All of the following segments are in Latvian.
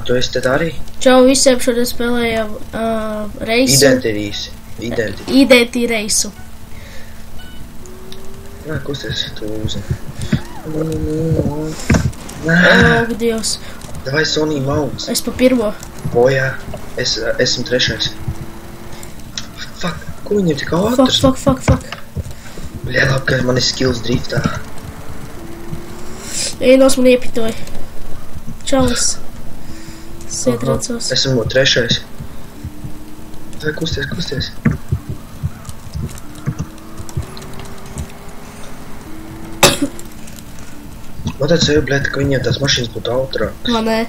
Tu esi tad arī? Čau visiem, šodien spēlējam reisu. Identi reisu. Nā, kusties tu uzi. O, Dievs. Davai Sonī mauns. Es pa pirmo. O, jā. Esmu trešais. Fuck, ko viņam tik ātrs? Fuck. Bļā, labi, ka man ir skills driftā. Einos man iepitoja. Čalis. Es ietraucos. Esmu trešais. Vai kusties. Man tāds sevi, blēt, ka viņiem tās mašīnas būtu ātrākas. Man nē.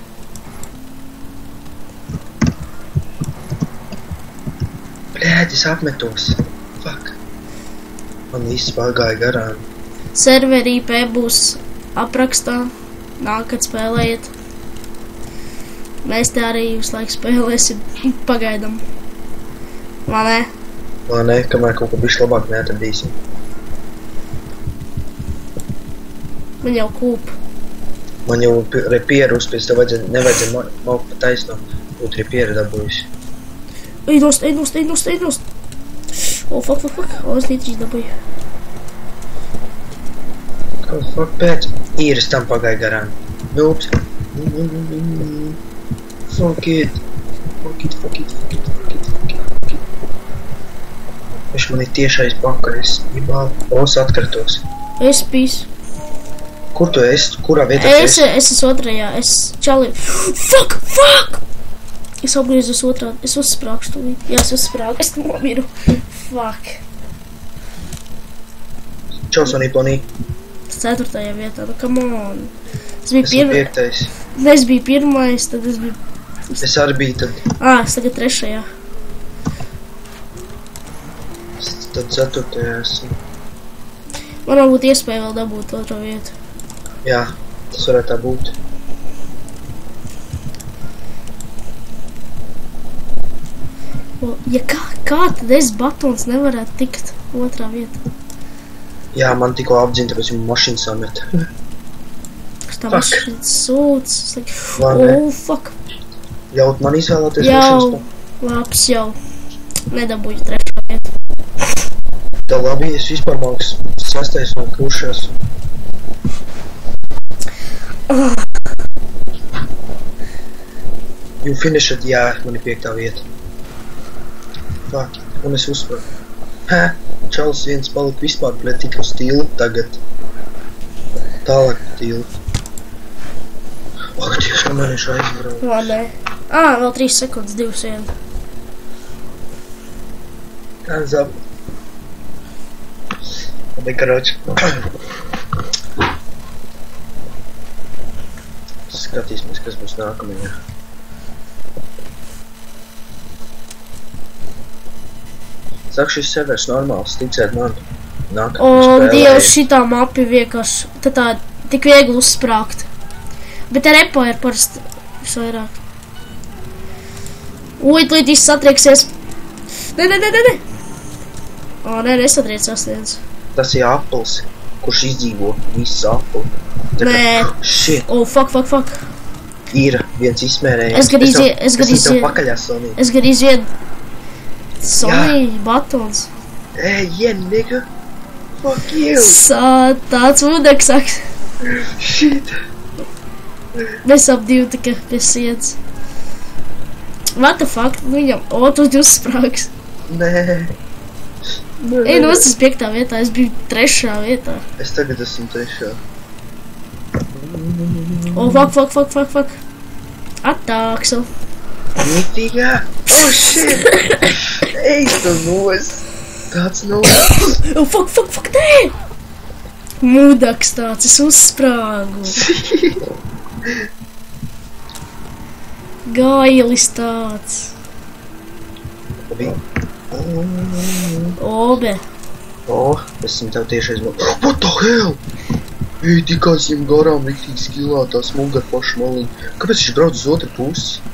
Blēt, es apmetos. Fuck. Man viss pagāja garām. Serveri IP būs aprakstā. Nākat spēlējiet. Mēs te arī visu laiku spēlēsim. Pagaidam. Man nē. Man nē, kamēr kaut ko bišķi labāk neatradīsim. Man jau kūp. Man jau repieru uzpēc, tev nevajadzēja maukt pa taisno. Būtu repieru dabūjusi. Einos. O, fuck. O, es līdz dabūju. Oh, fuck, pēc. Īres tam pagāja garām. Noobs. Fuck it. Viņš man ir tiešais pakaļ, es atkartos. Es pīs. Kur tu esi? Kurā vietā tu esi? Es esmu otrajā. Es čali. Fuck! Es apgriezos otrādi. Es uzsprāgšu tūlīt. Jā, es uzsprāgu. Es nomiru. Fuck. Čau, Sonī Ponī. Es 4. vietā. Nu, come on. Es Esmu 5. Es biju 1. Tad es biju... Es arī biju tad. Es tagad 3. Tad 4. esmu. Man varbūt iespēja vēl dabūt otro vietu. Jā, tas varētu tā būt. Ja kā tad es batons nevarētu tikt otrā vietā? Jā, man tikko apdzina, tāpēc viņa mašīna samet. Kas tā mašīna sūc? Fuck. Ļaut man izvēlēties mašīnas? Labs jau. Nedabūju 3. vietu. Tā labi, es vispār māks 6. un krušas. You finished, jā, man ir 5. vieta. Fuck, un es uzspragu. Čalis viens palika vispār, blēt, tik uz tiltu tagad. Tālāk tiltu. Dievs, man viņš aizbrauc. Nē. Vēl 3 sekundes, 2 vien. Hands up. Labi, karoči. Skatīsimies, kas būs nākamajā. Saka, šis servers normāls, ticēt man. Dievs, šitā mapi vienkārši, tā tik viegli uzsprāgt. Bet ar repo ir parasti visvairāk. Līdz viss satrieksies. Nē. Nē, nesatriecās viens. Tas ir apels, kurš izdzīvo visu apeli. Nē. Shit. Fuck. Ir viens izmērējums. Es gar tev pakaļā, Sonī. Es gar iziet Sonī batons. Yeah, nigga. Fuck you. Tāds mudeksaks. Shit. Mēs ap 2 tikai pie sienas. What the fuck? Viņam tu uzsprāgs. Nē. Es esmu 5. vietā, es biju 3. vietā. Es tagad esmu 3. Fuck. Attāksu. Mitīgā. Shit. Ej, tu nos. Tāds nos. Fuck, nē. Mudaks tāds, es uzsprāgu. Gailis tāds. Obe. Esmu tev tieši aizmot. What the hell? Ej, tikās viņam garām riktīgi skilā tā smuga paša maliņa. Kāpēc viņš brauc uz otru pusi?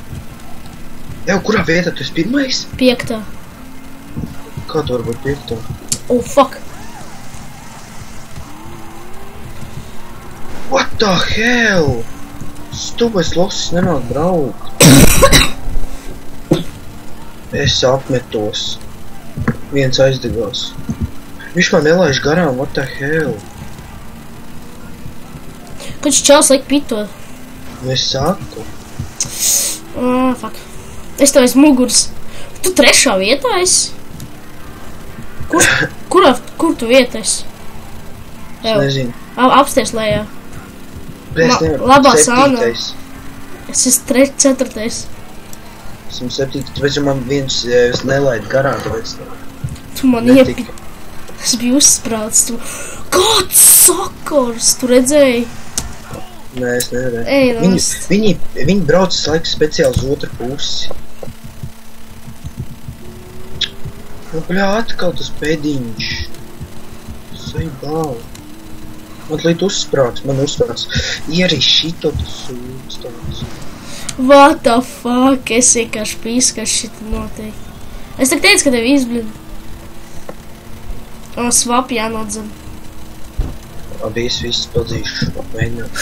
Jau, kurā vietā tu esi 1? 5. Kā tu var būt 5? Fuck. What the hell? Stūpais losis nemāk braukt. Es apmetos. Viens aizdegās. Viņš man nelaiž garām, what the hell? Kurš čels laik pitot? Es saku. Fuck. Es tev aiz muguras. Tu trešā vietā esi? Kur tu vietā esi? Es nezinu. Apstairs lejā. Es nevaru. Labā sāna. 7. Es esmu 4. Esmu 7. Tāpēc man viens nelaid garām, tāpēc Tu man netika. Es biju uzsprāts. Kāds sakars? Tu redzēji? Nē, es nevarēju. Ej, Viņi brauc laiku speciāli uz otru pusi. Nu, bļā, atkal tas pēdiņš. Saibāli. Man līdz uzsprāts. Ieri šito tas sūds tāds. What the fuck? Es vienkārši pīsu, ka šita notiek. Es tak teicu, ka tev izblin. Svap jānodzem. Abi es visus padzīšu. Mēģināt.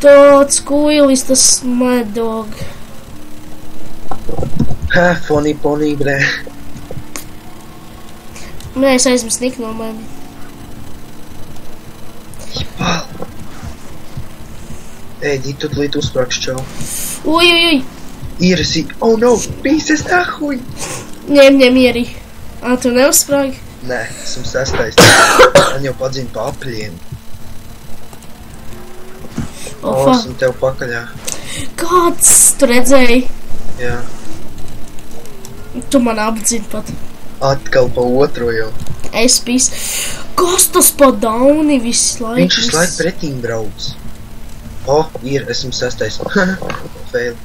Tāds kuilis, tas mad dog. Funny pony, brē. Nē, es aizmirst Niku no mani. Ēdi, tu līdz uzsprākš čau. Uj. Ierasi. Oh no, pīses nahuj. Ņem ieri. Tu neuzsprāgi? Nē, esmu 6. Man jau padzina pa apļiem. Esmu tev pakaļā. Kāds? Tu redzēji? Jā. Tu man apdzini pat. Atkal pa otro jau. Es pīs. Kas tas pa dauni visu laiku? Viņš visu laiku pretīm brauc. Esmu 6. Fail.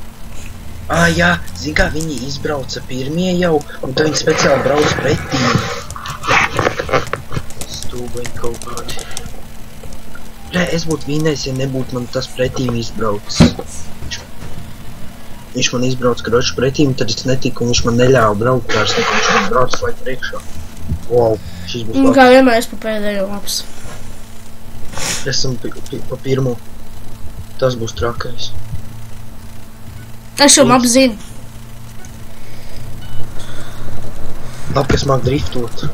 Jā, zin kā viņi izbrauca pirmie jau, un tad viņi speciāli brauc pretīm. Stūbaņi kaut kādi. Es būtu vīnējis, ja nebūtu man tas pretīm izbrauc. Viņš man izbrauc kroču pretīm, tad es netiku, un viņš man neļāva braukt kārs, viņš man brauc laik priekšā. Wow, šis būs labs. Kā vienmēr es pa pēdējo labs. Esam pa pirmo. Tas būs trakais. Es jau apzinu. Labi, kas māk driftot.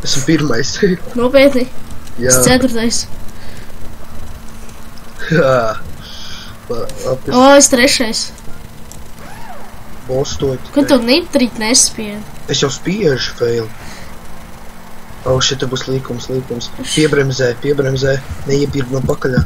Esmu pirmais. Nopietni? Jā. Es 4. Jā. Es 3. Bostojot. Kad tu nitrīt nespied? Es jau spiežu, fail. Šita būs līkums. Piebremzē. Neiepirk no pakaļā.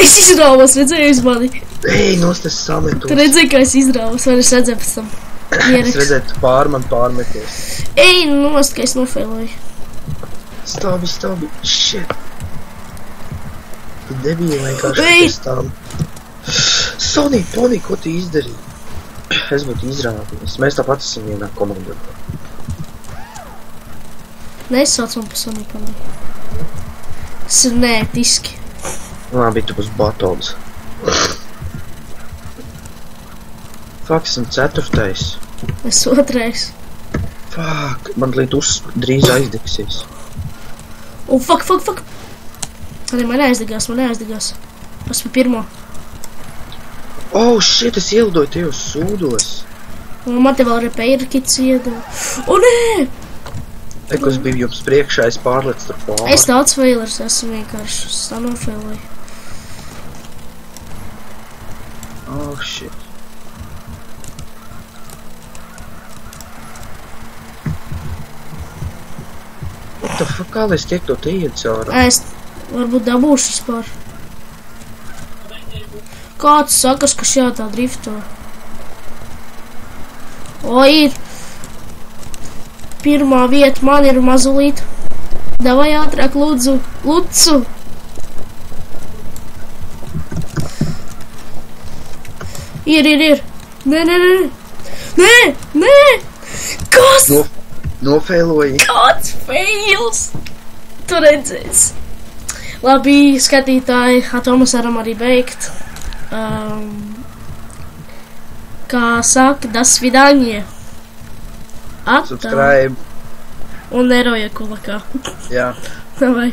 Es izrāvos, redzēju uz mani. Ej, nost es sametos. Tu redzēji, kā es izrāvos, vai es redzēju pēc tam? Es redzēju, tu man pārmeties. Ej, nost, ka es nofeiloju. Stāvi. Shit. Tu debīji vienkārši pēc tām. Sony, Pony, ko tu izdarīji? Es būtu izrāvies. Mēs tāpat esam vienā komandā. Nesauc man pa Sony Pony. Tas ir neētiski. Labi, tu būs batons. Fuck, esam 4. Es 2. Fuck, man līdz drīz aizdegsies. Fuck. Arī man aizdegās. Esmu 1. Shit, es ielidoju tajos sūdos. Man te vēl repair kits iedeva. Nē! Kas bija jums priekšā, es pārlec tur pāri. Es tāds failers esmu vienkārši. Es tā nofailoju. Shit. What the fuck, kā es tiek to te iet caurā? Es varbūt dabūšu vispār. Kāds sakas, ka šajā tā drifto? Ir. 1. vieta man ir mazulīt. Davai ātrāk, lūdzu. Ir. Nē! Kas? Nofeiloji. Kāds fails? Tu redzēs. Labi, skatītāji, Tomas varam arī beigt. Kā saka, das vidāņie. Subscribe. Un neroja kulakā. Jā. Davai.